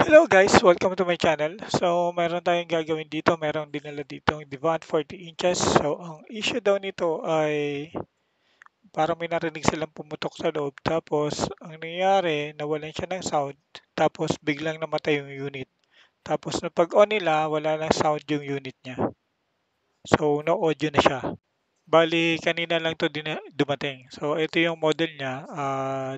Hello guys, welcome to my channel. So, meron tayong gagawin dito. Meron dinala dito yung Divan 40 inches. So, ang issue daw nito ay parang may narinig silang pumutok sa loob. Tapos, ang nangyari, nawalan siya ng sound. Tapos, biglang namatay yung unit. Tapos, nung pag-on nila, wala ng sound yung unit niya. So, no audio na siya. Bali, kanina lang to dumating. So, ito yung model niya.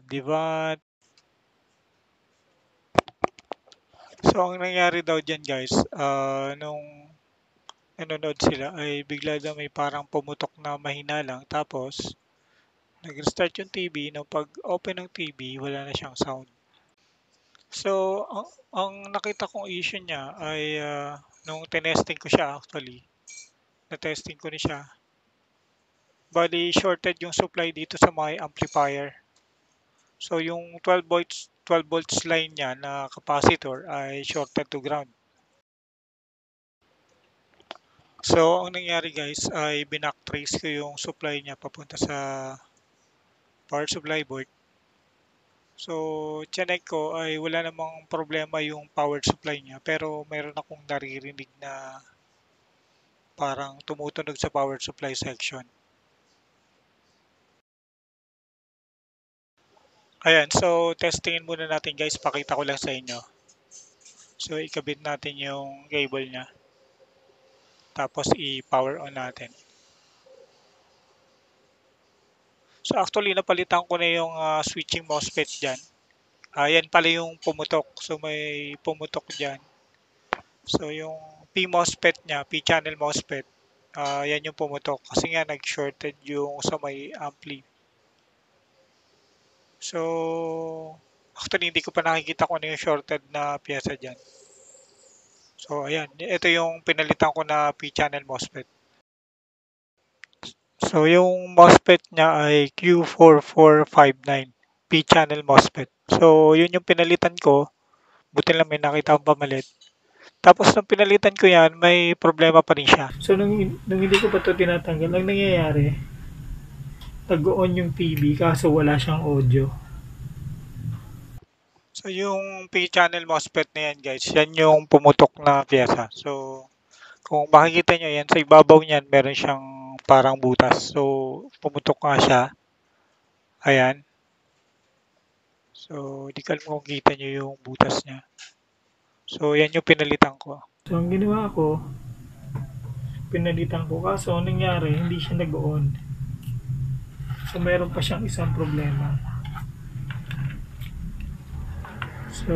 Divan. So, ang nangyari daw dyan guys, nung nanonood sila ay bigla daw may parang pumutok na mahina lang tapos nag-restart yung TV. Nung pag-open ng TV, wala na siyang sound. So, ang nakita kong issue niya ay nung tinesting ko siya actually, na-testing ko ni siya. Bali, shorted yung supply dito sa my amplifier. So, yung 12 volts line niya na capacitor ay shorted to ground. So, ang nangyari guys ay binacktrace ko yung supply niya papunta sa power supply board. So, tiyanek ko ay wala namang problema yung power supply niya pero meron akong naririnig na parang tumutunog sa power supply section. Ayan, so testingin muna natin guys, pakita ko lang sa inyo. So, ikabit natin yung cable niya. Tapos, i-power on natin. So, actually, napalitan ko na yung switching MOSFET dyan. Ayan pala yung pumutok. So, may pumutok dyan. So, yung P-MOSFET niya, P-channel MOSFET, yan yung pumutok. Kasi nga, nag-shorted yung sa may ampli. So, actually, hindi ko pa nakikita kung ano yung shorted na pyesa dyan. So, ayan. Ito yung pinalitan ko na P-channel MOSFET. So, yung MOSFET niya ay Q4459 P-channel MOSFET. So, yun yung pinalitan ko. Buti lang may nakita akong pamalit. Tapos nung pinalitan ko yan, may problema pa rin siya. So nung hindi ko pa ito tinatanggal, ang nangyayari, nag-on yung TV kaso wala siyang audio. So yung P-channel MOSFET na yan guys, yan yung pumutok na pyesa. So kung makikita nyo yan, sa ibabaw niyan meron siyang parang butas. So pumutok nga siya. Ayan. So di ko alam kung kita nyo yung butas niya. So yan yung pinalitan ko. So ang ginawa ko, pinalitan ko kaso nangyari hindi siya nag-on. So meron pa siyang isang problema. So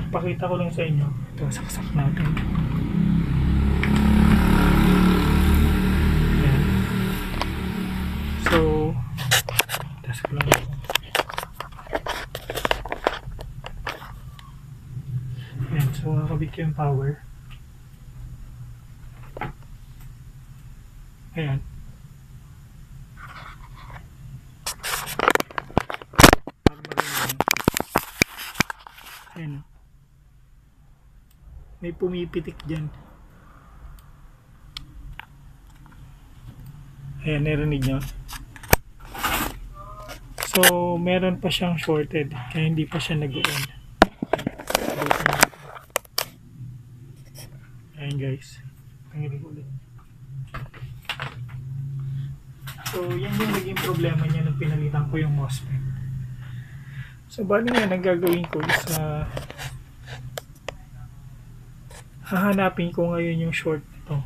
pakita ko lang sa inyo. Ito, saksak natin. Ayan. So test ko lang ito. Ayan, so nakabit ko yung power. Ayan. Ayan. May pumipitik dyan. Ayan, narinig nyo. So, meron pa siyang shorted. Kaya hindi pa siya nag-on. Ayan guys. Panginig ulit. So, yan yung naging problema niya nung pinalitan ko yung MOSFET. So, bali nga, ang gagawin ko is hahanapin ko ngayon yung short ito.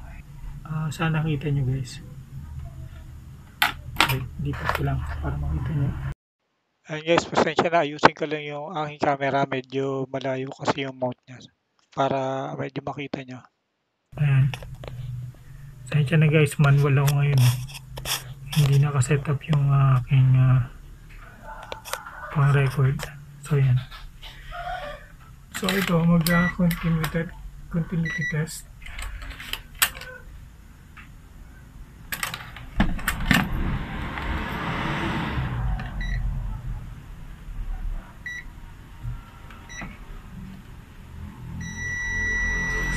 Sana nakita nyo guys. Okay, dito ko lang para makita nyo. Ayan guys, pasensya na. Ayusin ko lang yung aking camera. Medyo malayo kasi yung mount niya. Para medyo makita nyo. Ayan. Pasensya na guys, manual ako ngayon. Hindi nakaset up yung aking pang record. So yan. So ito, continuity test.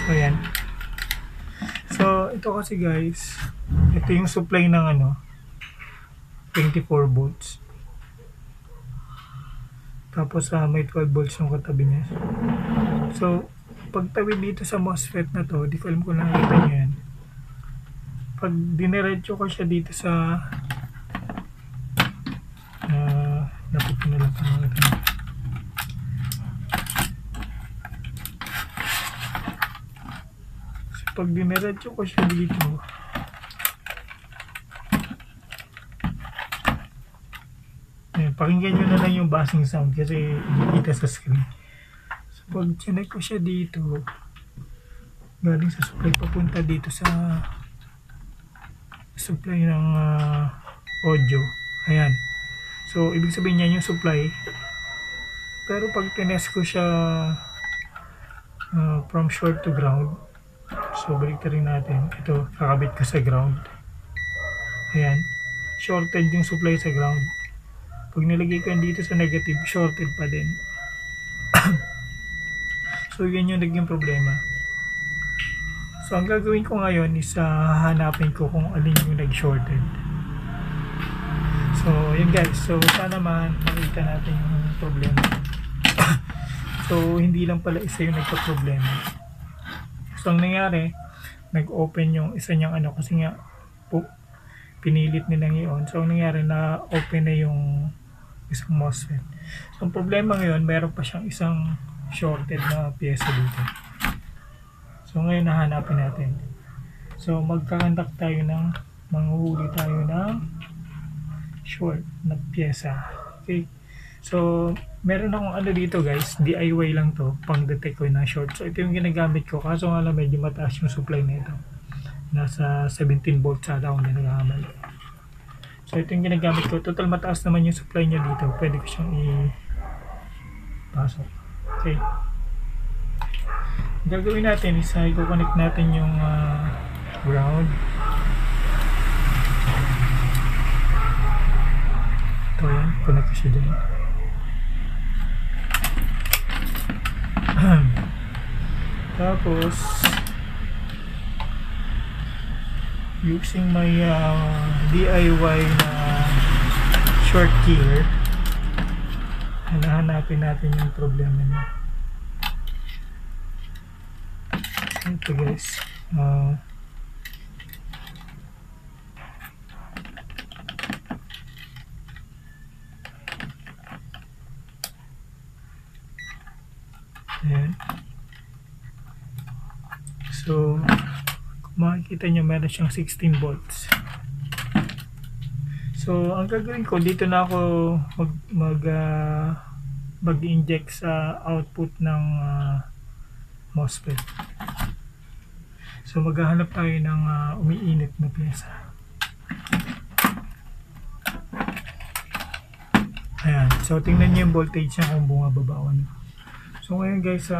So yan. So ito kasi guys, ito yung supply ng 24 volts. Tapos may 12 volts yung katabi niya. So, pagtawid dito sa MOSFET na to, di ko alam kung nakita nyo yan. Pag diniretso ko siya dito sa dapat ko na lang ito. So, pag diniretso ko siya dito, ayan, pakinggan nyo na lang yung buzzing sound kasi hindi kita sa screen. So, pag chinek ko siya dito, galing sa supply papunta dito sa supply ng audio. Ayan. So, ibig sabihin niya yung supply. Pero pag tinest ko siya from short to ground, so balik rin natin. Ito, kakabit ko sa ground. Ayan. Shorted yung supply sa ground. Pag nilagay ko yan dito sa negative, shorted pa din. So, yan yung naging problema. So, ang gagawin ko ngayon is hahanapin ko kung alin yung nag-shorted. So, yun guys. So, sana man makita natin yung problema. So, hindi lang pala isa yung nagka-problema. So, ang nangyari, nag-open yung isa niyang ano kasi nga pinilit nilang i-on. So, ang nangyari na open na yung isang MOSFET. So, ang problema ngayon, meron pa siyang isang shorted na pyesa dito. So, ngayon nahanapin natin. So, magkakandak tayo ng manghuhuli tayo ng short na pyesa. Okay. So, meron akong ano dito guys, DIY lang to, pang detect ko ng short. So, ito yung ginagamit ko. Kaso nga lang medyo mataas yung supply nito. Nasa 17 volts ata akong ginagamit. So, ito yung ginagamit ko. Total mataas naman yung supply niya dito. Pwede ko siyang i-pasok. Okay. Gagawin natin is i-connect natin yung ground. Ito yan, connect ko siya dyan. Tapos using my DIY na short killer, hanahanapin natin yung problema niya. Ito guys, ayan. So, kung makikita nyo, meron siyang 16 volts. So, ang gagawin ko, dito na ako mag-inject sa output ng MOSFET. So, maghahanap tayo ng umiinit na pyesa. Ayan. So, tingnan nyo yung voltage niya kung bumababa o ano. So, ngayon guys,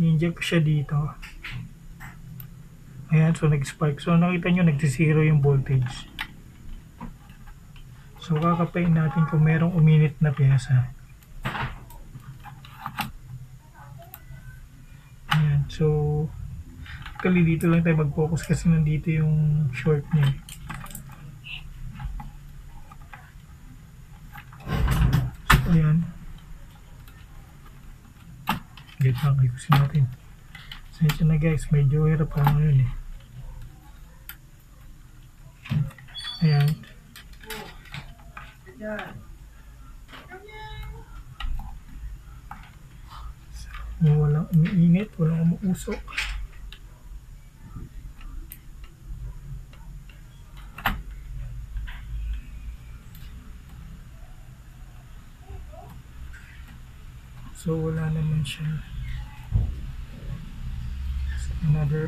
i-inject ko siya dito. Ayan. So, nag-spark. So, nakita nyo, nag-zero yung voltage. So, kakapain natin kung merong uminit na pyesa. Ayan. So, actually dito lang tayo mag-focus kasi nandito yung short niya. So, ayan. Gate lang, ayusin natin. Sensya na guys, medyo hirap pa ngayon eh. Ayan. So, walang umiinit, walang umuusok. So, wala naman siya. So, another.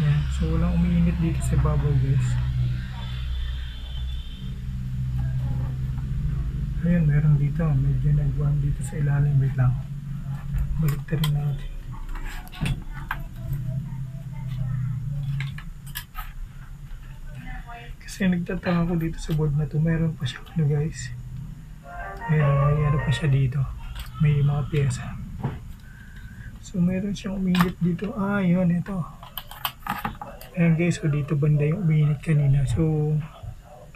Ayan. So, walang umiinit dito sa bubble guys. Ayan, meron dito. Medyo nagbuhan dito sa ilalim. Wait lang. Balik rin natin. Kasi nagtataka ko dito sa board na to. Meron pa siya ano guys. Meron pa siya dito. May mga pyesa. So, meron siyang uminit dito. Ah, yun. Ito. Ayan guys. So, dito banda yung uminit kanina. So,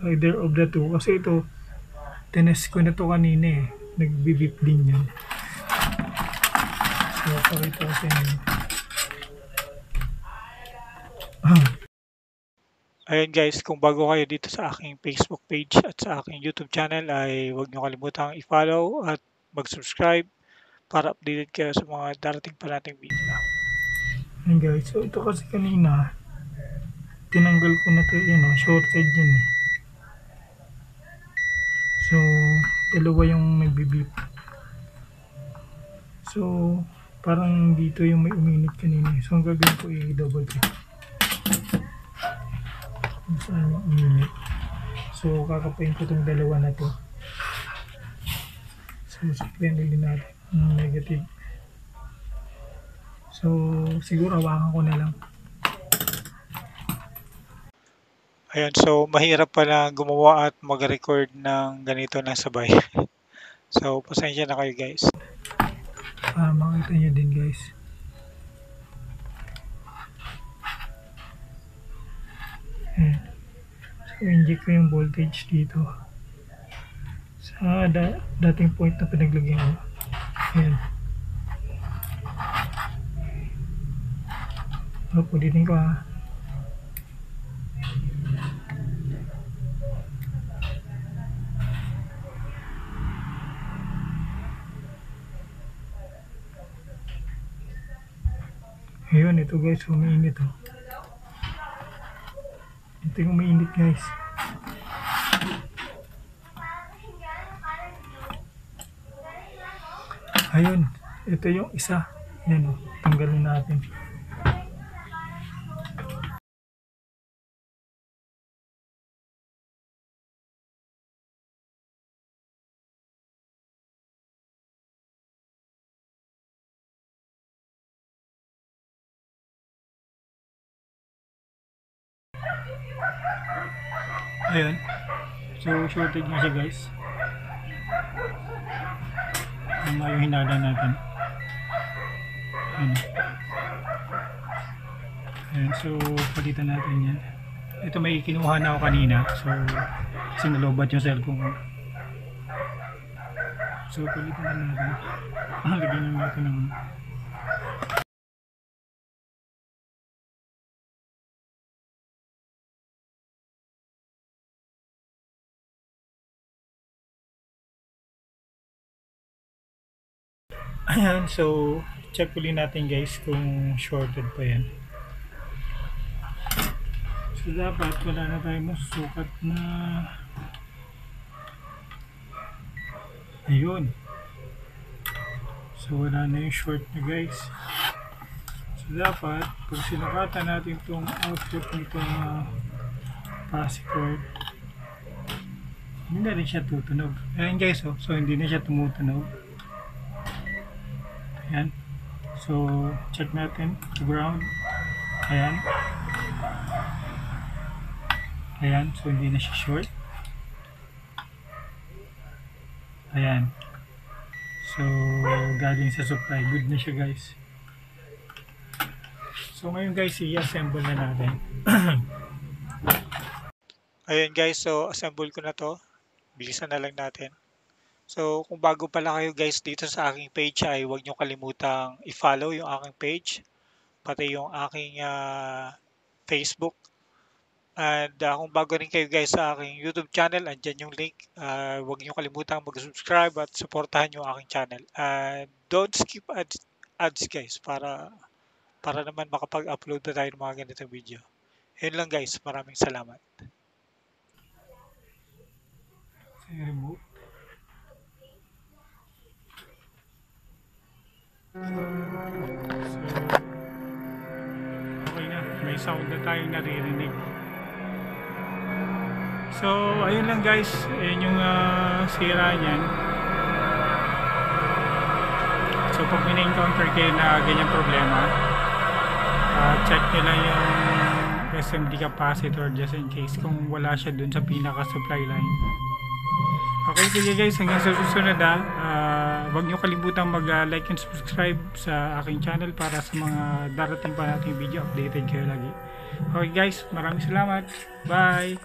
either of the two. Kasi ito, Tinest ko na to kanina eh. Nagbibip din yan. So, pakita ko sa inyo. Ayun guys, kung bago kayo dito sa aking Facebook page at sa aking YouTube channel ay huwag niyo kalimutang i-follow at mag-subscribe para updated kayo sa mga darating pa nating video. Ayan guys, so ito kasi kanina, tinanggal ko na to, shorted yun eh. So, dalawa yung nagbibip. So, parang dito yung may uminit kanina. So, ang gagawin ko i-double check. Saan yung uminit? So, kakapain ko itong dalawa na to. So, supply ulit natin ang negative. So, siguro hawakan ko na lang. Ayun, so mahirap pala gumawa at mag-record ng ganito na sabay. So, pasensya na kayo guys. Para makita nyo din guys. Ayan. So, inject ko yung voltage dito. Sa dating point na pinaglagyan ko. Ayan. Ulitin ko ha. Ayun, ito guys, umiinit oh. Ito yung umiinit guys. Ayun, ito yung isa. Yan oh, tanggalin natin. Ayun. So, shorted na siya guys. Tama yung hinala natin. Ayun. Ayun. So, palitan natin yan. Ito may kinuha na ako kanina. So, kasi nalobat yung cellphone ko. So, palitan na natin. Lagyan na natin ng ayan, so check ulit natin guys kung shorted pa yan. So dapat wala na tayong masukat na ayun. So wala na yung short na guys. So dapat pag sinukatan natin itong output nitong capacitor, hindi na rin siya tutunog. Ayan guys oh, so hindi na siya tumutunog. Ayan. So, check natin. Ground. Ayan. Ayan. So, hindi na siya short. Ayan. So, galing sa supply. Good na siya guys. So, ngayon guys, i-assemble na natin. Ayun guys, so assemble ko na to. Bilisan na lang natin. So, kung bago pala kayo guys dito sa aking page ay huwag nyo kalimutang i-follow yung aking page, pati yung aking Facebook. And kung bago rin kayo guys sa aking YouTube channel, andyan yung link. Huwag nyo kalimutang mag-subscribe at supportahan yung aking channel. And don't skip ads guys para naman makapag-upload na tayo ng mga ganitong video. Yun lang guys, maraming salamat. Remove. So, okay na. May sound na tayong naririnig. So, ayun lang guys. Ayun yung sira niyan. So, pag may na-encounter kayo na ganyang problema, check nyo lang yung SMD capacitor just in case kung wala siya dun sa pinaka-supply line. Okay, sige guys, hanggang sa susunod huwag nyo kalimutang mag-like and subscribe sa aking channel para sa mga darating pa nating video, updated kayo lagi. Okay guys, maraming salamat. Bye!